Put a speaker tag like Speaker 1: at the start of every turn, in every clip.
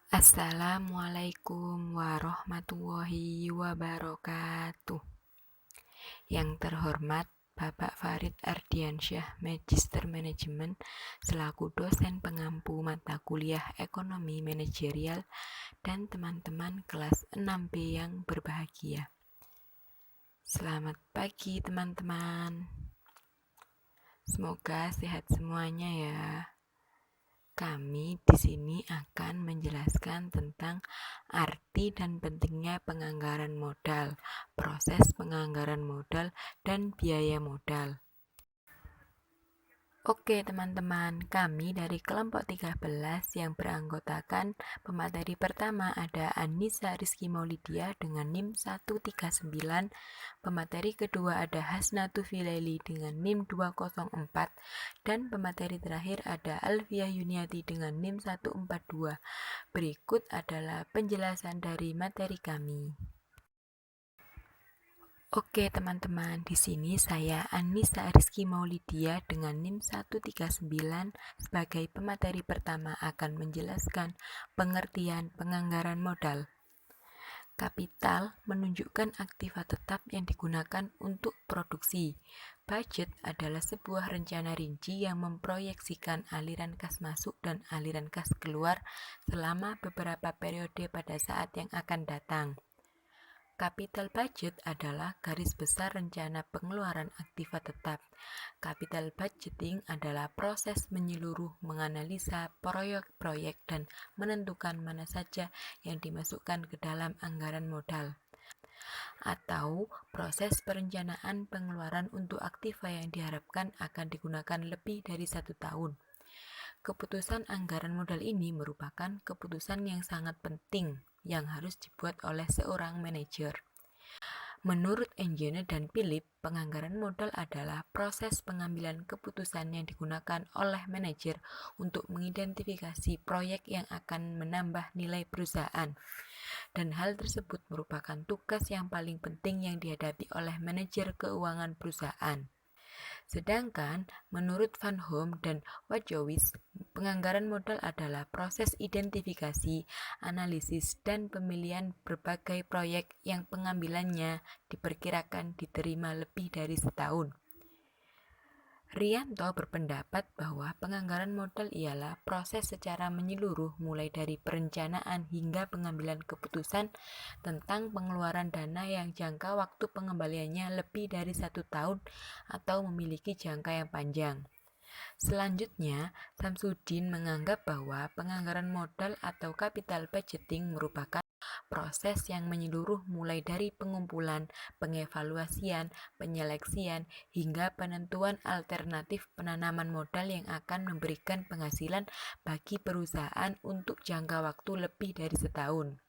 Speaker 1: Assalamualaikum warahmatullahi wabarakatuh. Yang terhormat Bapak Farid Ardiansyah, Magister Manajemen, selaku dosen pengampu mata kuliah Ekonomi Manajerial dan teman-teman kelas 6B yang berbahagia. Selamat pagi teman-teman. Semoga sehat semuanya ya. Kami di sini akan menjelaskan tentang arti dan pentingnya penganggaran modal, proses penganggaran modal, dan biaya modal. Oke teman-teman, kami dari kelompok 13 yang beranggotakan pemateri pertama ada Anissa Rizky Maulidia dengan NIM 139, pemateri kedua ada Hasnatu Filaili dengan NIM 204, dan pemateri terakhir ada Alfia Yuniati dengan NIM 142. Berikut adalah penjelasan dari materi kami. Oke teman-teman, di sini saya Anissa Rizky Maulidia dengan NIM 139 sebagai pemateri pertama akan menjelaskan pengertian penganggaran modal. Kapital menunjukkan aktiva tetap yang digunakan untuk produksi. Budget adalah sebuah rencana rinci yang memproyeksikan aliran kas masuk dan aliran kas keluar selama beberapa periode pada saat yang akan datang. Capital budget adalah garis besar rencana pengeluaran aktiva tetap. Capital budgeting adalah proses menyeluruh menganalisa proyek-proyek dan menentukan mana saja yang dimasukkan ke dalam anggaran modal. Atau proses perencanaan pengeluaran untuk aktiva yang diharapkan akan digunakan lebih dari 1 tahun. Keputusan anggaran modal ini merupakan keputusan yang sangat penting yang harus dibuat oleh seorang manajer. Menurut Engine dan Philip, penganggaran modal adalah proses pengambilan keputusan yang digunakan oleh manajer untuk mengidentifikasi proyek yang akan menambah nilai perusahaan. Dan hal tersebut merupakan tugas yang paling penting yang dihadapi oleh manajer keuangan perusahaan. Sedangkan menurut Van Hoom dan Wojciech, penganggaran modal adalah proses identifikasi, analisis, dan pemilihan berbagai proyek yang pengambilannya diperkirakan diterima lebih dari setahun. Rianto berpendapat bahwa penganggaran modal ialah proses secara menyeluruh mulai dari perencanaan hingga pengambilan keputusan tentang pengeluaran dana yang jangka waktu pengembaliannya lebih dari 1 tahun atau memiliki jangka yang panjang. Selanjutnya, Samsudin menganggap bahwa penganggaran modal atau capital budgeting merupakan proses yang menyeluruh mulai dari pengumpulan, pengevaluasian, penyeleksian, hingga penentuan alternatif penanaman modal yang akan memberikan penghasilan bagi perusahaan untuk jangka waktu lebih dari setahun.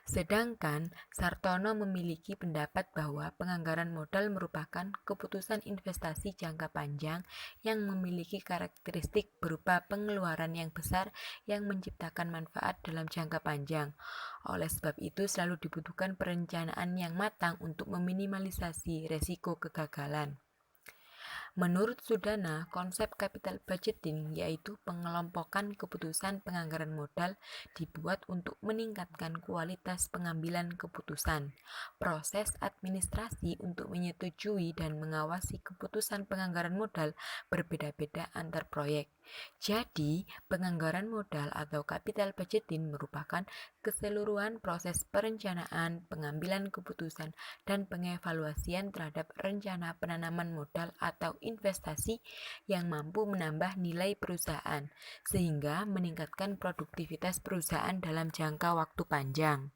Speaker 1: Sedangkan Sartono memiliki pendapat bahwa penganggaran modal merupakan keputusan investasi jangka panjang yang memiliki karakteristik berupa pengeluaran yang besar yang menciptakan manfaat dalam jangka panjang. Oleh sebab itu selalu dibutuhkan perencanaan yang matang untuk meminimalisasi resiko kegagalan. Menurut Sudana, konsep capital budgeting yaitu pengelompokan keputusan penganggaran modal dibuat untuk meningkatkan kualitas pengambilan keputusan. Proses administrasi untuk menyetujui dan mengawasi keputusan penganggaran modal berbeda-beda antar proyek. Jadi, penganggaran modal atau capital budgeting merupakan keseluruhan proses perencanaan, pengambilan keputusan, dan pengevaluasian terhadap rencana penanaman modal atau investasi yang mampu menambah nilai perusahaan, sehingga meningkatkan produktivitas perusahaan dalam jangka waktu panjang.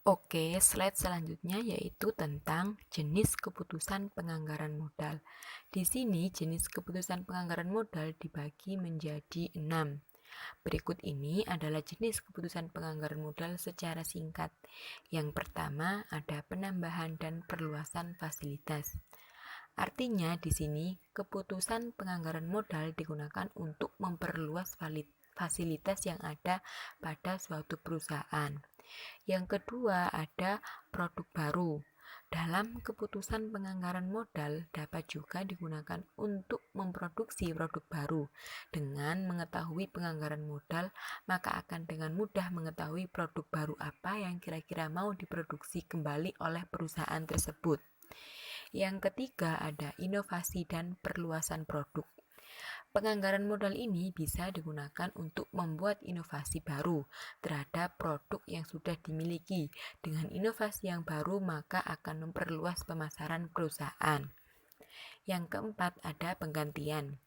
Speaker 1: Oke, slide selanjutnya yaitu tentang jenis keputusan penganggaran modal. Di sini jenis keputusan penganggaran modal dibagi menjadi 6. Berikut ini adalah jenis keputusan penganggaran modal secara singkat. Yang pertama ada penambahan dan perluasan fasilitas. Artinya di sini keputusan penganggaran modal digunakan untuk memperluas fasilitas yang ada pada suatu perusahaan. Yang kedua ada produk baru. Dalam keputusan penganggaran modal dapat juga digunakan untuk memproduksi produk baru. Dengan mengetahui penganggaran modal, maka akan dengan mudah mengetahui produk baru apa yang kira-kira mau diproduksi kembali oleh perusahaan tersebut. Yang ketiga ada inovasi dan perluasan produk. Penganggaran modal ini bisa digunakan untuk membuat inovasi baru terhadap produk yang sudah dimiliki. Dengan inovasi yang baru, maka akan memperluas pemasaran perusahaan. Yang keempat, ada penggantian.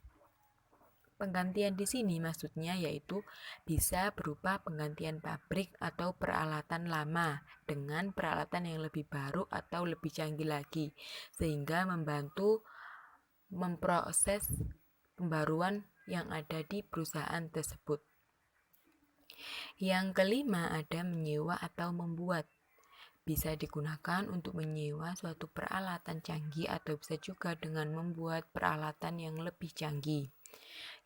Speaker 1: Penggantian di sini maksudnya yaitu bisa berupa penggantian pabrik atau peralatan lama dengan peralatan yang lebih baru atau lebih canggih lagi, sehingga membantu memproses pembaruan yang ada di perusahaan tersebut. Yang kelima ada menyewa atau membuat. Bisa digunakan untuk menyewa suatu peralatan canggih atau bisa juga dengan membuat peralatan yang lebih canggih.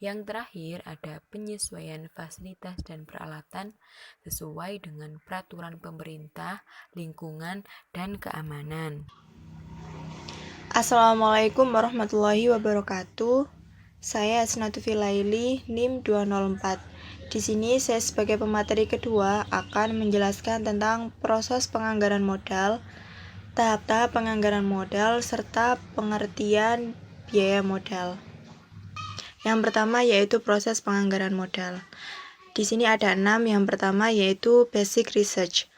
Speaker 1: Yang terakhir ada penyesuaian fasilitas dan peralatan sesuai dengan peraturan pemerintah, lingkungan, dan keamanan.
Speaker 2: Assalamualaikum warahmatullahi wabarakatuh. Saya Asnatu Filaili, NIM 204. Di sini saya sebagai pemateri kedua akan menjelaskan tentang proses penganggaran modal, tahap-tahap penganggaran modal, serta pengertian biaya modal. Yang pertama yaitu proses penganggaran modal. Di sini ada 6. Yang pertama yaitu basic research.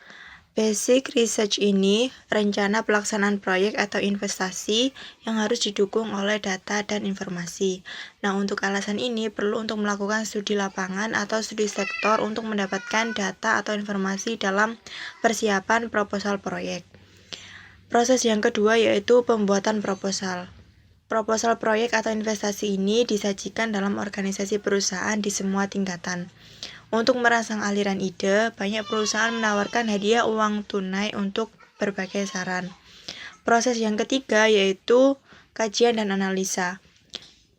Speaker 2: Basic research ini rencana pelaksanaan proyek atau investasi yang harus didukung oleh data dan informasi. Nah, untuk alasan ini perlu untuk melakukan studi lapangan atau studi sektor untuk mendapatkan data atau informasi dalam persiapan proposal proyek. Proses yang kedua yaitu pembuatan proposal. Proposal proyek atau investasi ini disajikan dalam organisasi perusahaan di semua tingkatan. Untuk merangsang aliran ide, banyak perusahaan menawarkan hadiah uang tunai untuk berbagai saran. Proses yang ketiga yaitu kajian dan analisa.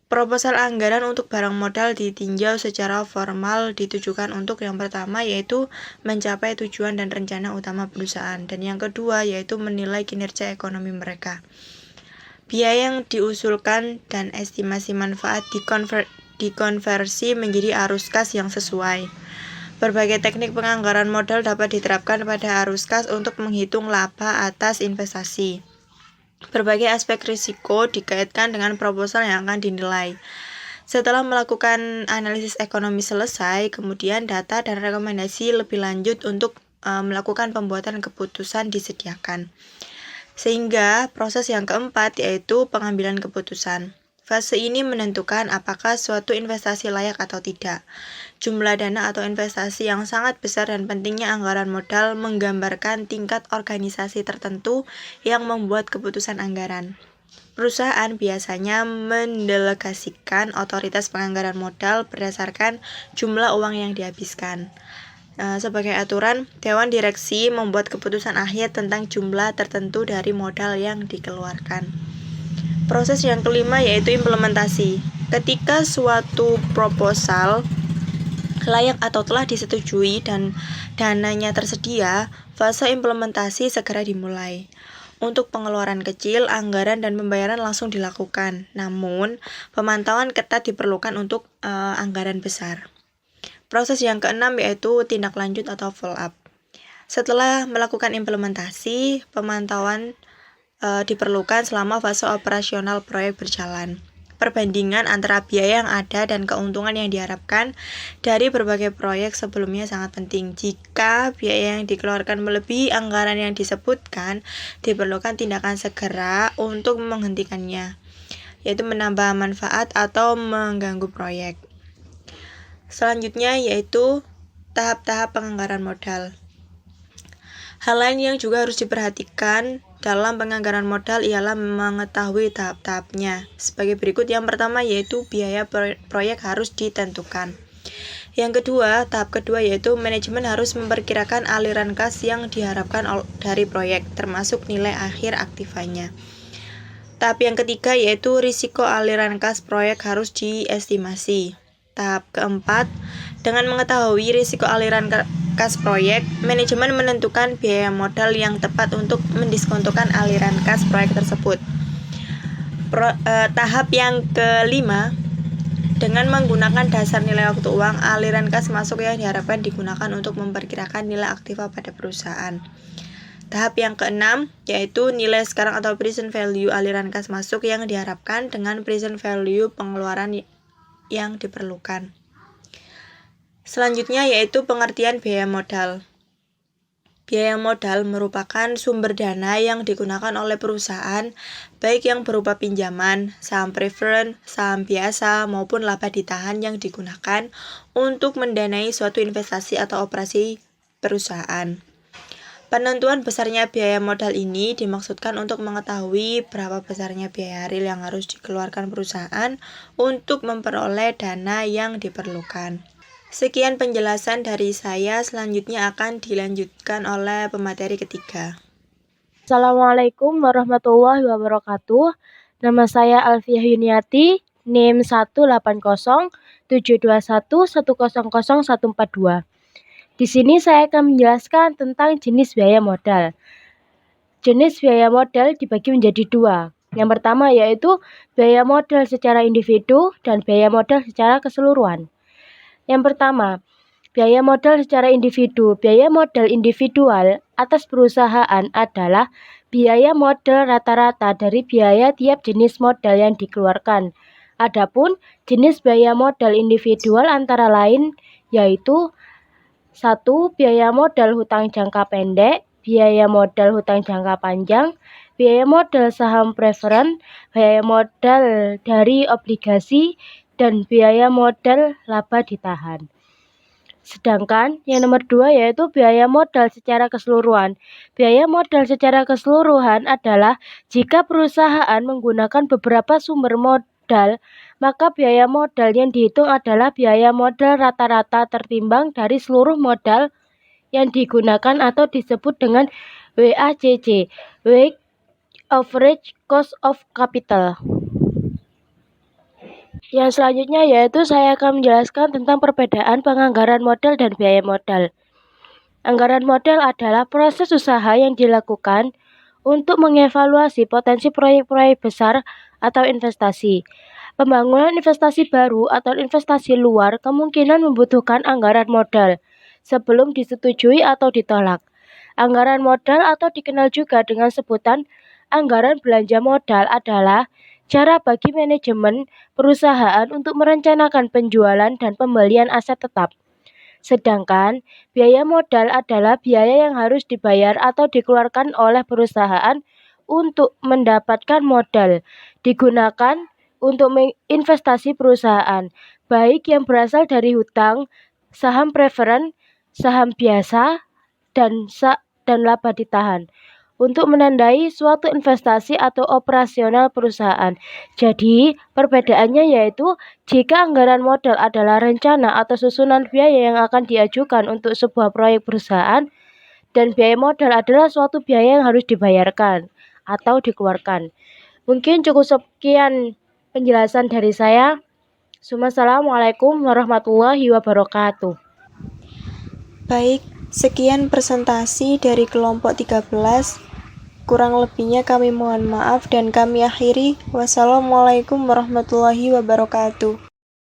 Speaker 2: Proposal anggaran untuk barang modal ditinjau secara formal ditujukan untuk yang pertama yaitu mencapai tujuan dan rencana utama perusahaan, dan yang kedua yaitu menilai kinerja ekonomi mereka. Biaya yang diusulkan dan estimasi manfaat dikonversi menjadi arus kas yang sesuai. Berbagai teknik penganggaran modal dapat diterapkan pada arus kas untuk menghitung laba atas investasi. Berbagai aspek risiko dikaitkan dengan proposal yang akan dinilai. Setelah melakukan analisis ekonomi selesai, kemudian data dan rekomendasi lebih lanjut untuk melakukan pembuatan keputusan disediakan. Sehingga proses yang keempat yaitu pengambilan keputusan. Fase ini menentukan apakah suatu investasi layak atau tidak. Jumlah dana atau investasi yang sangat besar dan pentingnya anggaran modal menggambarkan tingkat organisasi tertentu yang membuat keputusan anggaran. Perusahaan biasanya mendelegasikan otoritas penganggaran modal berdasarkan jumlah uang yang dihabiskan. Sebagai aturan, Dewan Direksi membuat keputusan akhir tentang jumlah tertentu dari modal yang dikeluarkan. Proses yang kelima yaitu implementasi. Ketika suatu proposal layak atau telah disetujui dan dananya tersedia, fase implementasi segera dimulai. Untuk pengeluaran kecil, anggaran dan pembayaran langsung dilakukan. Namun, pemantauan ketat diperlukan untuk anggaran besar. Proses yang keenam yaitu tindak lanjut atau follow up. Setelah melakukan implementasi, pemantauan diperlukan selama fase operasional proyek berjalan. Perbandingan antara biaya yang ada dan keuntungan yang diharapkan dari berbagai proyek sebelumnya sangat penting. Jika biaya yang dikeluarkan melebihi anggaran yang disebutkan, diperlukan tindakan segera untuk menghentikannya, yaitu menambah manfaat atau mengganggu proyek. Selanjutnya yaitu tahap-tahap penganggaran modal. Hal lain yang juga harus diperhatikan dalam penganggaran modal ialah mengetahui tahap-tahapnya. Sebagai berikut, yang pertama yaitu biaya proyek harus ditentukan. Yang kedua, tahap kedua yaitu manajemen harus memperkirakan aliran kas yang diharapkan dari proyek, termasuk nilai akhir aktifanya. Tahap yang ketiga yaitu risiko aliran kas proyek harus diestimasi. Tahap keempat, dengan mengetahui risiko aliran kas proyek, manajemen menentukan biaya modal yang tepat untuk mendiskontokan aliran kas proyek tersebut. Tahap yang kelima, dengan menggunakan dasar nilai waktu uang, aliran kas masuk yang diharapkan digunakan untuk memperkirakan nilai aktiva pada perusahaan. Tahap yang keenam, yaitu nilai sekarang atau present value aliran kas masuk yang diharapkan dengan present value pengeluaran yang diperlukan. Selanjutnya yaitu pengertian biaya modal. Biaya modal merupakan sumber dana yang digunakan oleh perusahaan, baik yang berupa pinjaman, saham preferred, saham biasa, maupun laba ditahan yang digunakan untuk mendanai suatu investasi atau operasi perusahaan. Penentuan besarnya biaya modal ini dimaksudkan untuk mengetahui berapa besarnya biaya real yang harus dikeluarkan perusahaan untuk memperoleh dana yang diperlukan. Sekian penjelasan dari saya, selanjutnya akan dilanjutkan oleh pemateri ketiga.
Speaker 3: Assalamualaikum warahmatullahi wabarakatuh. Nama saya Alfiah Yuniati, NIM 180721100100142. Di sini saya akan menjelaskan tentang jenis biaya modal. Jenis biaya modal dibagi menjadi dua. Yang pertama yaitu biaya modal secara individu dan biaya modal secara keseluruhan. Yang pertama, biaya modal secara individu. Biaya modal individual atas perusahaan adalah biaya modal rata-rata dari biaya tiap jenis modal yang dikeluarkan. Adapun jenis biaya modal individual antara lain yaitu 1. Biaya modal hutang jangka pendek, biaya modal hutang jangka panjang, biaya modal saham preferred, biaya modal dari obligasi, dan biaya modal laba ditahan. Sedangkan yang nomor 2 yaitu biaya modal secara keseluruhan. Biaya modal secara keseluruhan adalah jika perusahaan menggunakan beberapa sumber modal, maka biaya modal yang dihitung adalah biaya modal rata-rata tertimbang dari seluruh modal yang digunakan atau disebut dengan WACC, Weighted Average Cost of Capital. Yang selanjutnya yaitu saya akan menjelaskan tentang perbedaan penganggaran modal dan biaya modal. Anggaran modal adalah proses usaha yang dilakukan untuk mengevaluasi potensi proyek-proyek besar atau investasi. Pembangunan investasi baru atau investasi luar kemungkinan membutuhkan anggaran modal sebelum disetujui atau ditolak. Anggaran modal atau dikenal juga dengan sebutan anggaran belanja modal adalah cara bagi manajemen perusahaan untuk merencanakan penjualan dan pembelian aset tetap. Sedangkan biaya modal adalah biaya yang harus dibayar atau dikeluarkan oleh perusahaan untuk mendapatkan modal digunakan untuk investasi perusahaan, baik yang berasal dari hutang, saham preferred, saham biasa, dan laba ditahan, untuk menandai suatu investasi atau operasional perusahaan. Jadi, perbedaannya yaitu jika anggaran modal adalah rencana atau susunan biaya yang akan diajukan untuk sebuah proyek perusahaan, dan biaya modal adalah suatu biaya yang harus dibayarkan atau dikeluarkan. Mungkin cukup sekian penjelasan dari saya. Assalamualaikum warahmatullahi wabarakatuh.
Speaker 2: Baik, sekian presentasi dari kelompok 13. Kurang lebihnya kami mohon maaf dan kami akhiri. Wassalamualaikum warahmatullahi wabarakatuh.